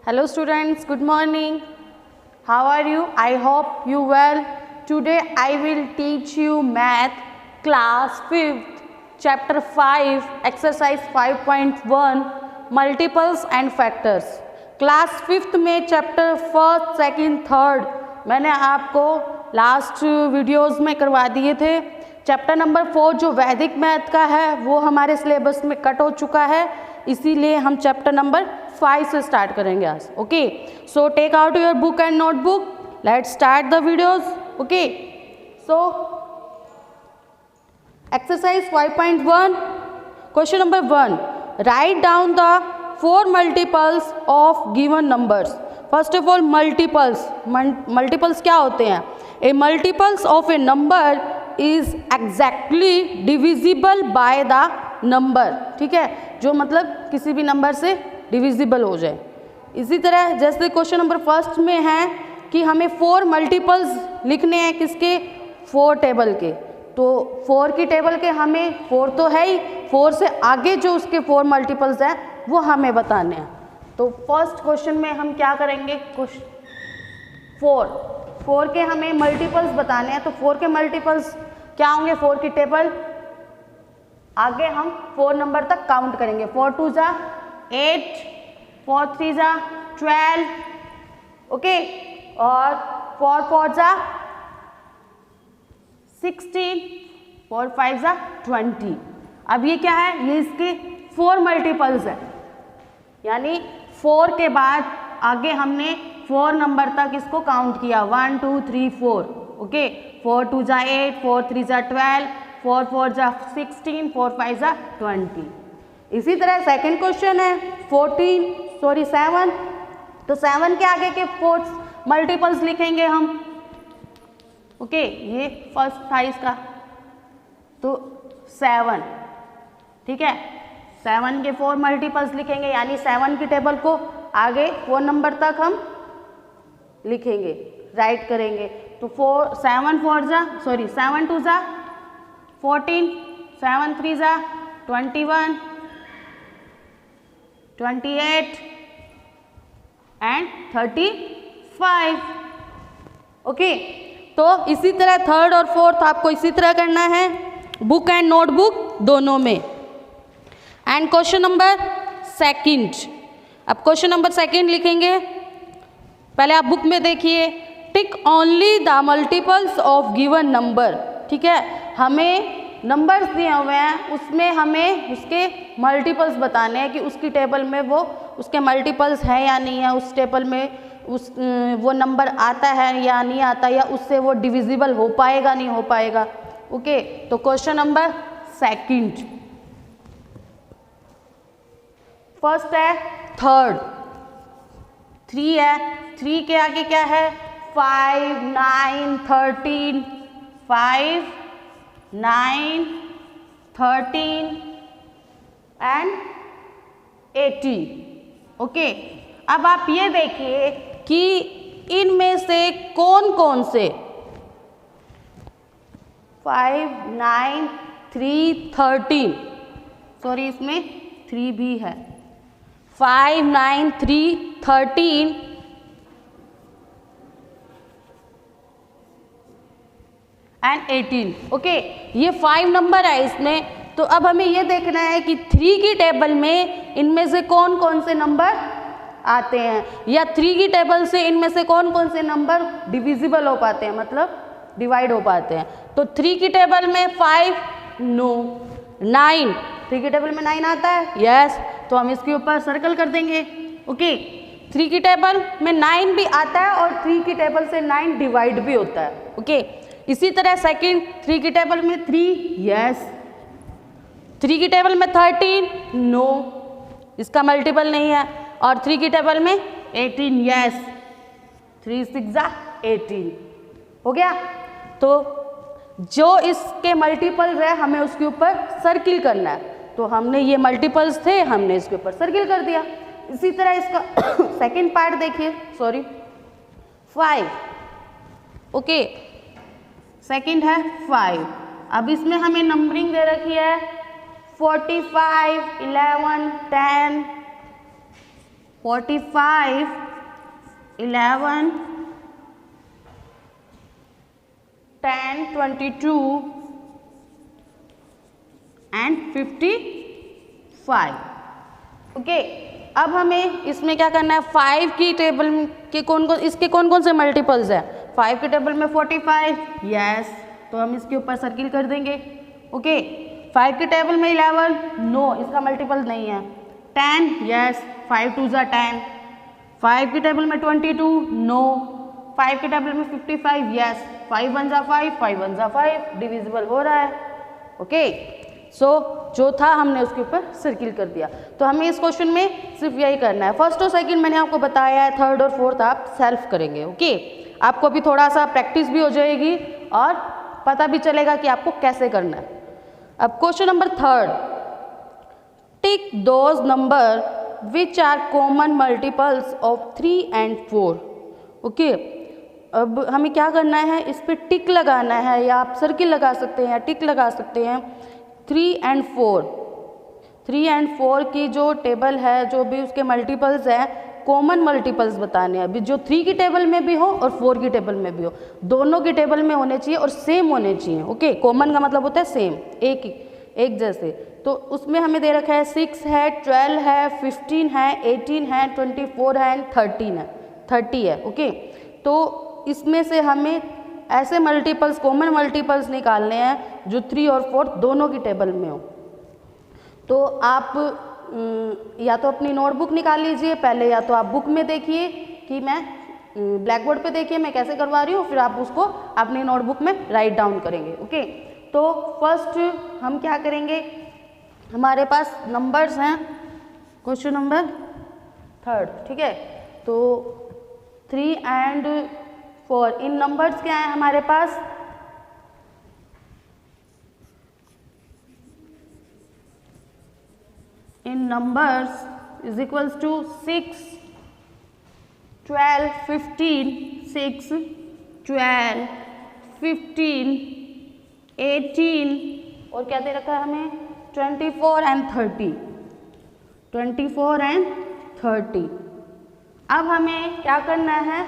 Hello students, good morning. How are you? I hope you well. Today I will teach you math class 5th chapter 5 exercise 5.1 multiples and factors. Class 5th में chapter 1st, 2nd, 3rd मैंने आपको last videos में करवा दिए थे. Chapter number 4 जो वैदिक math का है वो हमारे सिलेबस में कट हो चुका है, इसीलिए हम चैप्टर नंबर 5 से स्टार्ट करेंगे आज. Okay, so take out your book and notebook. Let's start the videos. Okay, so exercise 5.1 question number 1. Write down the 4 multiples of given numbers. First of all multiples क्या होते हैं? A multiples of a number is exactly divisible by the number. ठीक है, जो मतलब किसी भी number से डिविजिबल हो जाए. इसी तरह जैसे क्वेश्चन नंबर 1 में है कि हमें 4 मल्टीपल्स लिखने हैं किसके? 4 टेबल के. तो 4 की टेबल के हमें 4 तो है ही, 4 से आगे जो उसके 4 मल्टीपल्स हैं वो हमें बताने हैं. तो फर्स्ट क्वेश्चन में हम क्या करेंगे? 4 के हमें मल्टीपल्स बताने हैं. तो 4 के मल्टीपल्स क्या होंगे? 4 की टेबल आगे हम 4 नंबर तक काउंट करेंगे. 4 2 जा 8, 4 3 जा 12. ओके, और 4 4 जा 16, 4 5 जा 20. अब ये क्या है? ये इसके 4 मल्टीपल्स है, यानी 4 के बाद आगे हमने 4 नंबर तक इसको काउंट किया. 1 2 3 4. ओके, 4 2 जा 8, 4 3 जा 12, 4 4 जा 16, 4 5 जा 20. इसी तरह सेकंड क्वेश्चन है 7. तो 7 के आगे के 4 मल्टीपल्स लिखेंगे हम. ओके, ये फर्स्ट था इसका, तो 7. ठीक है, 7 के 4 मल्टीपल्स लिखेंगे, यानी 7 की टेबल को आगे 4 नंबर तक हम लिखेंगे, राइट करेंगे. तो 7 2 जा 14, 7 3 जा 21, 28 एंड 35. ओके, तो इसी तरह थर्ड और फोर्थ आपको इसी तरह करना है, बुक एंड नोटबुक दोनों में. And question number 2. अब क्वेश्चन नंबर 2 लिखेंगे. पहले आप बुक में देखिए, tick only the multiples of given number. ठीक है, हमें नंबर्स दिए हुए हैं, उसमें हमें उसके मल्टीपल्स बताने हैं कि उसकी टेबल में वो उसके मल्टीपल्स है या नहीं है, उस टेबल में वो नंबर आता है या नहीं आता, या उससे वो डिविजिबल हो पाएगा नहीं हो पाएगा. ओके, तो क्वेश्चन नंबर 2. फर्स्ट है 3 है. 3 के आगे क्या है? 5 9 13. 5 9 13 एंड 18. ओके, अब आप ये देखिए कि इनमें से कौन कौन से 5 9 3 13, सॉरी इसमें 3 भी है. 5 9 3 13 एंड 18. ओके, ये 5 नंबर है इसमें. तो अब हमें ये देखना है कि 3 की टेबल में इनमें से कौन कौन से नंबर आते हैं, या 3 की टेबल से इनमें से कौन कौन से नंबर डिविजिबल हो पाते हैं, मतलब डिवाइड हो पाते हैं. तो 3 की टेबल में 5 नो. 9 3 की टेबल में 9 आता है, यस. तो हम इसके ऊपर सर्कल कर देंगे. ओके, 3 की टेबल में 9 भी आता है और 3 की टेबल से 9 डिवाइड भी होता है. ओके, इसी तरह सेकंड 3 की टेबल में 3, यस. 3 की टेबल में 13, नो, इसका मल्टीपल नहीं है. और 3 की टेबल में 18, यस. 3 6 जा 18. हो गया. तो जो इसके मल्टीपल्स है हमें उसके ऊपर सर्किल करना है. तो हमने ये मल्टीपल्स थे, हमने इसके ऊपर सर्किल कर दिया. इसी तरह इसका सेकंड पार्ट देखिए, 5. ओके, सेकंड है 5. अब इसमें हमें नंबरिंग दे रखी है 45, 11, 10, 45, 11, 10, 22 एंड 55। ओके, अब हमें इसमें क्या करना है, 5 की टेबल के इसके कौन कौन से मल्टीपल्स है। 5 की टेबल में 45, यस, तो हम इसके ऊपर सर्किल कर देंगे। ओके, 5 की टेबल में 11, नो, इसका मल्टीपल नहीं है। 10, यस, 5 2 ज़ा 10। 5 की टेबल में 22, नो। 5 की टेबल में 55, यस, 5 1 ज़ा 5, 5 1 ज़ा 5, डिविजिबल हो रहा है। ओके, सो जो था हमने उसके ऊपर सर्किल कर दिया। तो हमें इस क्वेश्चन में सिर्फ यही करना है। फर्स्ट और सेकंड मैंने आपको बताया है, थर्ड और फोर्थ आप सेल्फ करेंगे। ओके, आपको अभी थोड़ा सा प्रैक्टिस भी हो जाएगी और पता भी चलेगा कि आपको कैसे करना है। अब question number third, tick those number which are common multiples of 3 and 4। Okay, अब हमें क्या करना है, इस पर टिक लगाना है, या आप सर्किल लगा सकते हैं या टिक लगा सकते हैं। 3 and 4, 3 and 4 की जो टेबल है, जो भी उसके मल्टीपल्स हैं, कॉमन मल्टीपल्स बताने हैं अभी, जो 3 की टेबल में भी हो और 4 की टेबल में भी हो, दोनों की टेबल में होने चाहिए और सेम होने चाहिए। ओके, कॉमन का मतलब होता है सेम, एक जैसे। तो उसमें हमें दे रखा है 6 है, 12 है, 15 है, 18 है, 24 है एंड 30 है। ओके, तो इसमें से हमें ऐसे मल्टीपल्स, कॉमन मल्टीपल्स निकालने हैं जो 3 और 4 दोनों की टेबल में हो। तो आप या तो अपनी नोटबुक निकाल लीजिए पहले, या तो आप बुक में देखिए कि मैं ब्लैक बोर्ड पे देखिए मैं कैसे करवा रही हूँ, फिर आप उसको अपनी नोटबुक में राइट डाउन करेंगे। ओके, तो फर्स्ट हम क्या करेंगे, हमारे पास नंबर्स हैं, क्वेश्चन नंबर थर्ड, ठीक है। तो 3 and 4, इन नंबर्स क्या है हमारे पास, इन नंबर्स इज इक्वल्स टू 6, 12, 15, 6, 12, 15, 18 और क्या दे रखा है हमें 24 and 30, 24 and 30। अब हमें क्या करना है,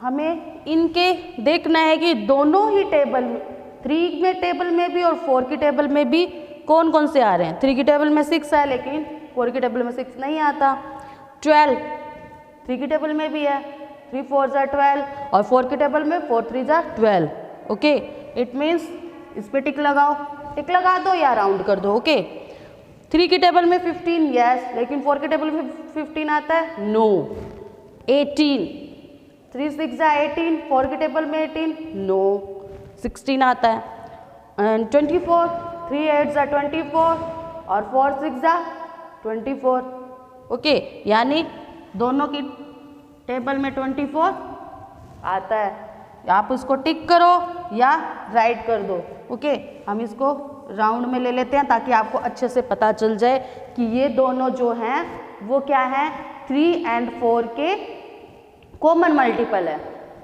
हमें इनके देखना है कि दोनों ही टेबल में, 3 में टेबल में भी और 4 की टेबल में भी कौन कौन से आ रहे हैं। 3 की टेबल में 6 है लेकिन 4 की टेबल में 6 नहीं आता। 12 3 की टेबल में भी है, 3 4 ज़ा 12 और 4 की टेबल में 4 3 ज़ा 12। ओके, इट मीन्स इस पे टिक लगाओ, टिक लगा दो या राउंड कर दो। ओके, 3 की टेबल में 15, यस, लेकिन 4 की टेबल में 15 आता है, नो। 18, 3 6 ज़ा 18, 4 की टेबल में 18, नो, 16 आता है। एंड 24, 3 8 ज़ा 24 और 4 6 ज़ा 24। ओके, यानी दोनों की टेबल में 24 आता है। आप उसको टिक करो या राइट कर दो। ओके, हम इसको राउंड में ले लेते हैं ताकि आपको अच्छे से पता चल जाए कि ये दोनों जो हैं वो क्या है, 3 and 4 के कॉमन मल्टीपल है।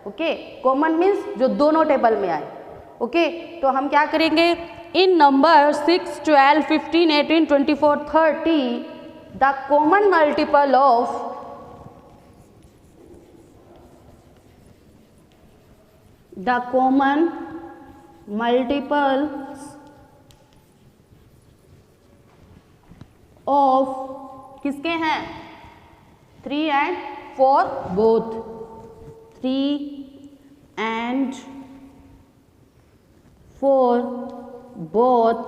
ओके, कॉमन मीन्स जो दोनों टेबल में आए। ओके, तो हम क्या करेंगे, इन number 6, 12, 15, 18, 24, 30 the common multiple of the common multiples of किसके हैं, 3 and 4 both, 3 and 4 both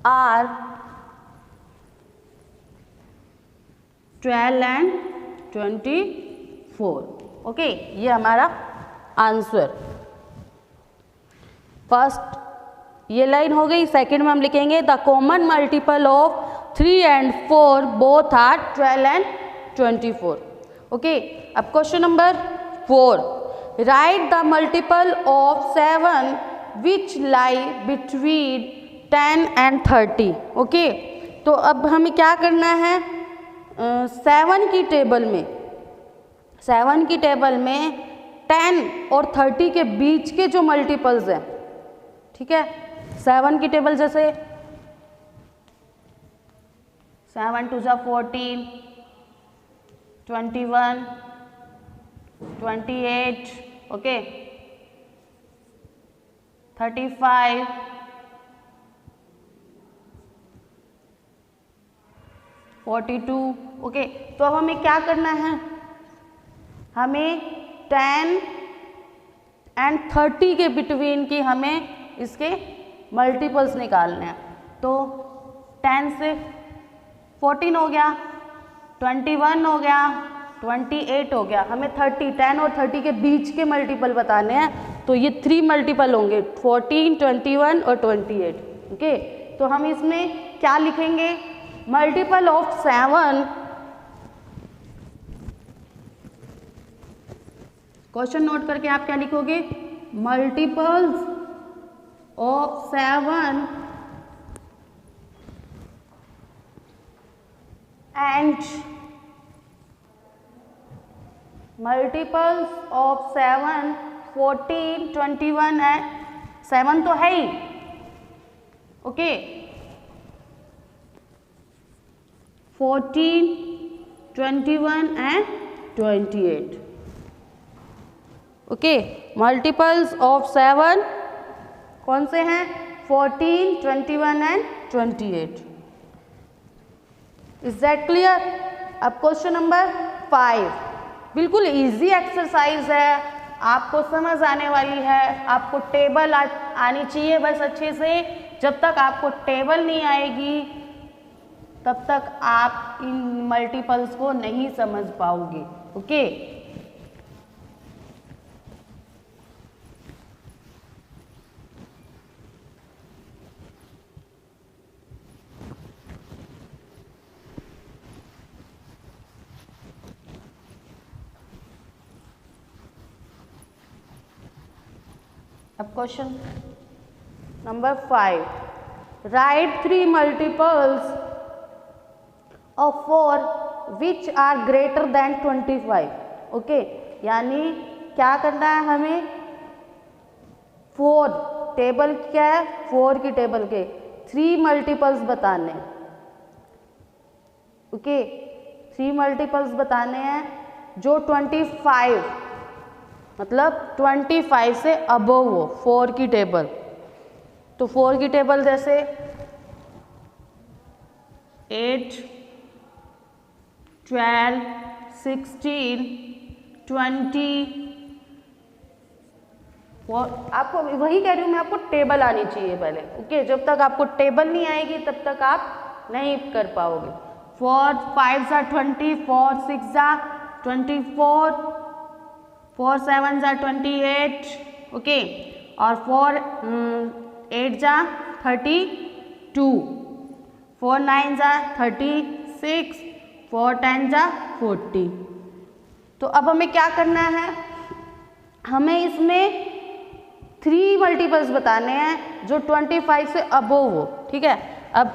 are 12 and 24। Okay, ये हमारा आंसर। फर्स्ट ये लाइन हो गई। सेकंड में हम लिखेंगे the common multiple of 3 and 4 both are 12 and 24। Okay, अब question number 4, write the multiple of 7 which lie between 10 and 30। Okay, तो अब हमें क्या करना है, 7 की टेबल में 10 और 30 के बीच के जो मल्टीपल्स हैं, ठीक है। 7 की टेबल जैसे 7 2 जा 14, 21, 28, ओके, 35, 42, ओके। तो अब हमें क्या करना है, हमें 10 एंड 30 के बिटवीन की हमें इसके मल्टीपल्स निकालने हैं। तो 10 से 14 हो गया, 21 हो गया, 28 हो गया, हमें 30, 10 और 30 के बीच के मल्टीपल बताने हैं। तो ये 3 मल्टीपल होंगे, 14, 21 और 28, ओके। तो हम इसमें क्या लिखेंगे, मल्टीपल ऑफ 7, क्वेश्चन नोट करके आप क्या लिखोगे, multiples of 7 and multiples of 7, 14, 21 and 7 तो है ही, okay, 14, 21 and 28, okay. Multiples of 7 कौन से हैं, 14, 21 एंड 28। Is that clear? अब क्वेश्चन नंबर 5, बिल्कुल इजी एक्सरसाइज है, आपको समझ आने वाली है, आपको टेबल आनी चाहिए बस अच्छे से। जब तक आपको टेबल नहीं आएगी तब तक आप इन मल्टीपल्स को नहीं समझ पाओगे, ओके। अब question number 5, write 3 multiples of 4 which are greater than 25, okay. यानी क्या करना है हमें, 4 टेबल क्या है, 4 की टेबल के 3 मल्टीपल्स बताने, ओके, 3 मल्टीपल्स बताने हैं जो 25 मतलब 25 से अबव हो, 4 की टेबल। तो 4 की टेबल जैसे 8, 12, 16, 20, आपको वही कह रही हूँ मैं, आपको टेबल आनी चाहिए पहले, ओके। जब तक आपको टेबल नहीं आएगी तब तक आप नहीं कर पाओगे। 4 5 जा 20, 4 6 जा 24, 4 7 जा 28, ओके। और 4 8 जा 32, 4 9 जा 36, 4 10 जा 40। तो अब हमें क्या करना है, हमें इसमें 3 मल्टीपल्स बताने हैं जो 25 से अबोव हो, ठीक है। अब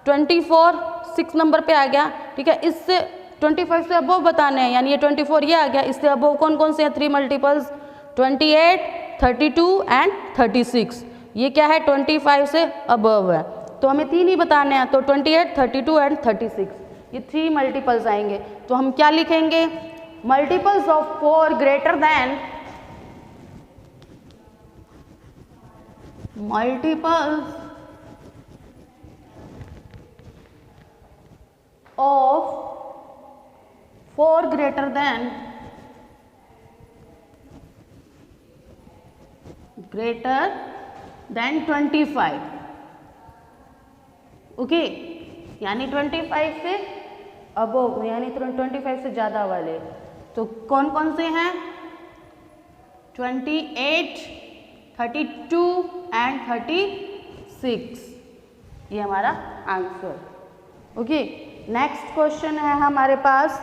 24 6 नंबर पे आ गया, ठीक है। इससे 25 से अबोव बताने हैं, यानी ये 24 ये आ गया। इससे अबोव कौन कौन से हैं 3 मल्टीपल्स, 28, 32 एंड 36। ये क्या है, 25 से अबव है, तो हमें 3 ही बताने हैं। तो 28, 32 एंड 36 ये 3 मल्टीपल्स आएंगे। तो हम क्या लिखेंगे, multiples of 4 greater than, multiples of 4 greater than 25, okay. यानी 25 से अबव, यानी 25 से ज़्यादा वाले। तो कौन कौन से हैं, 28, 32 एंड 36, ये हमारा आंसर, ओके। नेक्स्ट क्वेश्चन है हमारे पास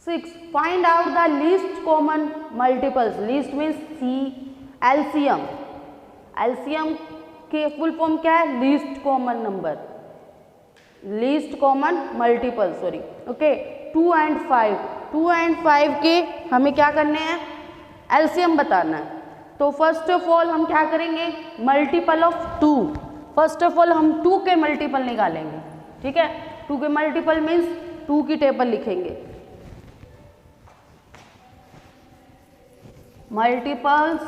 6, find out the least common multiples. Least means see LCM, LCM के फुल फॉर्म क्या है, least common number, least common multiple, sorry, okay. 2 and 5, 2 and 5 के हमें क्या करने हैं, एलसीएम बताना है। तो फर्स्ट ऑफ ऑल हम क्या करेंगे, multiple of 2, first of all हम 2 के मल्टीपल निकालेंगे, ठीक है। 2 के मल्टीपल मीन्स 2 की टेबल लिखेंगे, मल्टीपल्स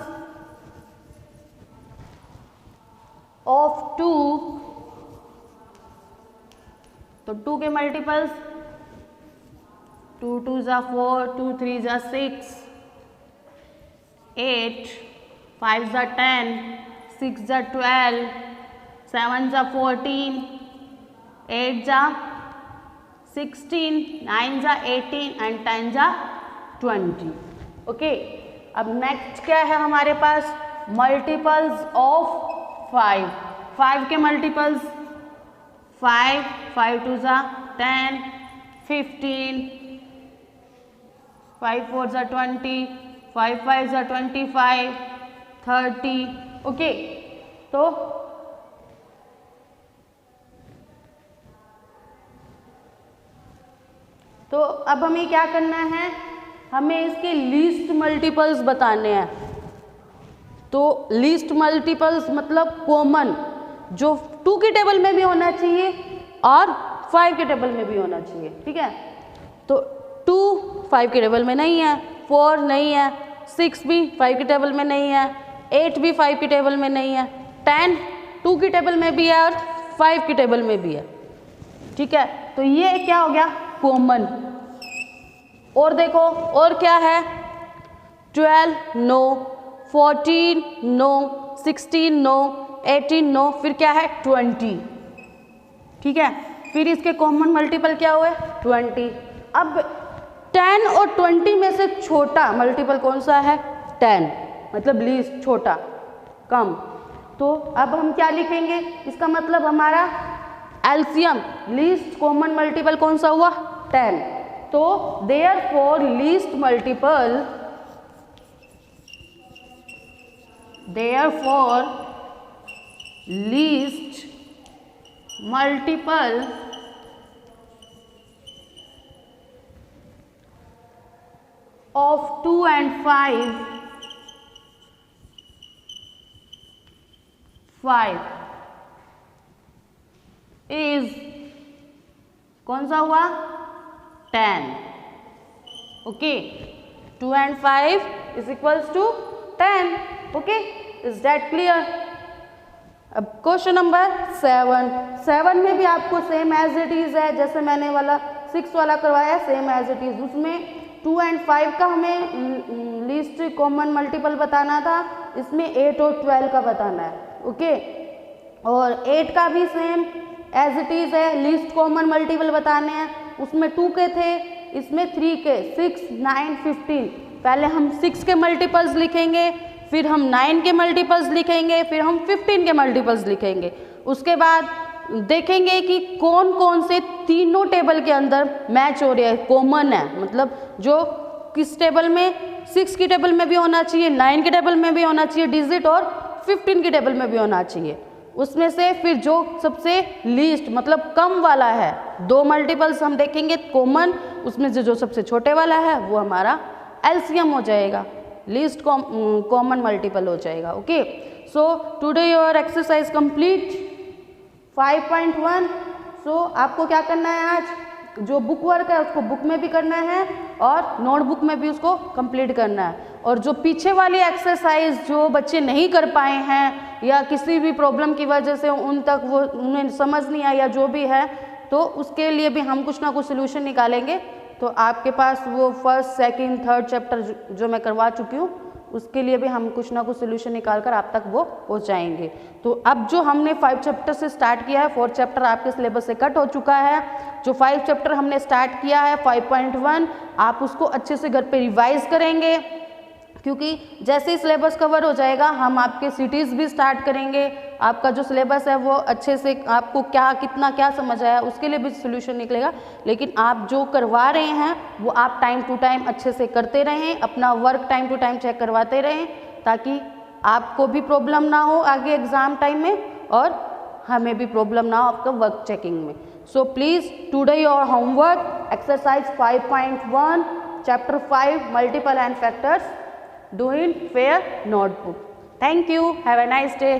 ऑफ 2, तो 2 के मल्टीपल्स 2 2 जा 4, 2 3 जा 6, 8 5 जा 10, 6 जा 12, 7 जा 14, 8 जा 16, 9 जा 18 एंड 10 जा 20। ओके, अब नेक्स्ट क्या है हमारे पास, मल्टीपल्स ऑफ 5। 5 के मल्टीपल्स 5, 5 2 जा 10, 15, 5 4 जा 20, 5 5 जा 25, 30। ओके, तो अब हमें क्या करना है, हमें इसके लीस्ट मल्टीपल्स बताने हैं। तो लीस्ट मल्टीपल्स मतलब कॉमन, जो 2 की टेबल में भी होना चाहिए और 5 के टेबल में भी होना चाहिए, ठीक है। तो 2 5 की टेबल में नहीं है, 4 नहीं है, 6 भी 5 की टेबल में नहीं है, 8 भी 5 की टेबल में नहीं है, 10 2 की टेबल में भी है और 5 की टेबल में भी है, ठीक है। तो ये क्या हो गया, कॉमन। और देखो और क्या है, 12 नो, 14 नो, 16 नो, 18 नो, फिर क्या है 20, ठीक है। फिर इसके कॉमन मल्टीपल क्या हुए 20। अब 10 और 20 में से छोटा मल्टीपल कौन सा है, 10, मतलब लीस्ट, छोटा, कम। तो अब हम क्या लिखेंगे, इसका मतलब हमारा एलसीएम लीस्ट कॉमन मल्टीपल कौन सा हुआ, 10। तो therefore least multiple, therefore least multiple of 2 and 5 is कौन सा हुआ, 10। Okay, 2 and 5 is equals to 10। Okay, is that clear. अब क्वेश्चन नंबर 7 में भी आपको सेम एज इट इज है, जैसे मैंने वाला 6 वाला करवाया, सेम एज इट इज। उसमें 2 and 5 का हमें लीस्ट कॉमन मल्टीपल बताना था, इसमें 8 और 12 का बताना है। ओके, और 8 का भी सेम एज इट इज है, लीस्ट कॉमन मल्टीपल बताने हैं। उसमें 2 के थे, इसमें 3 के, 6 9 15। पहले हम 6 के मल्टीपल्स लिखेंगे, फिर हम 9 के मल्टीपल्स लिखेंगे, फिर हम 15 के मल्टीपल्स लिखेंगे। उसके बाद देखेंगे कि कौन कौन से तीनों टेबल के अंदर मैच हो रहे हैं, कॉमन है, मतलब जो किस टेबल में, 6 की टेबल में भी होना चाहिए, 9 के टेबल में भी होना चाहिए डिजिट, और 15 की टेबल में भी होना चाहिए। उसमें से फिर जो सबसे लीस्ट मतलब कम वाला है, 2 मल्टीपल्स हम देखेंगे कॉमन, उसमें से जो सबसे छोटे वाला है वो हमारा एलसीएम हो जाएगा, लीस्ट कॉमन मल्टीपल हो जाएगा। Okay, so today your exercise complete 5.1। सो आपको क्या करना है, आज जो बुक वर्क है उसको बुक में भी करना है और नोटबुक में भी उसको कंप्लीट करना है। और जो पीछे वाली एक्सरसाइज जो बच्चे नहीं कर पाए हैं या किसी भी प्रॉब्लम की वजह से उन तक वो उन्हें समझ नहीं आया जो भी है, तो उसके लिए भी हम कुछ ना कुछ सोल्यूशन निकालेंगे। तो आपके पास वो फर्स्ट सेकंड थर्ड चैप्टर जो मैं करवा चुकी हूँ, उसके लिए भी हम कुछ ना कुछ सोल्यूशन निकाल कर आप तक वो पहुँचाएंगे। तो अब जो हमने 5 चैप्टर से स्टार्ट किया है, 4 चैप्टर आपके सिलेबस से कट हो चुका है। जो 5 चैप्टर हमने स्टार्ट किया है 5.1, आप उसको अच्छे से घर पे रिवाइज करेंगे, क्योंकि जैसे ही सिलेबस कवर हो जाएगा हम आपके सिटीज़ भी स्टार्ट करेंगे। आपका जो सिलेबस है वो अच्छे से आपको क्या कितना क्या समझ आया उसके लिए भी सोल्यूशन निकलेगा। लेकिन आप जो करवा रहे हैं वो आप टाइम टू टाइम अच्छे से करते रहें, अपना work time to time check करवाते रहें, ताकि आपको भी प्रॉब्लम ना हो आगे एग्ज़ाम टाइम में और हमें भी प्रॉब्लम ना हो आपका वर्क चेकिंग में। So please today your homework exercise 5.1 chapter 5 multiple and factors, do in fair notebook. Thank you. Have a nice day.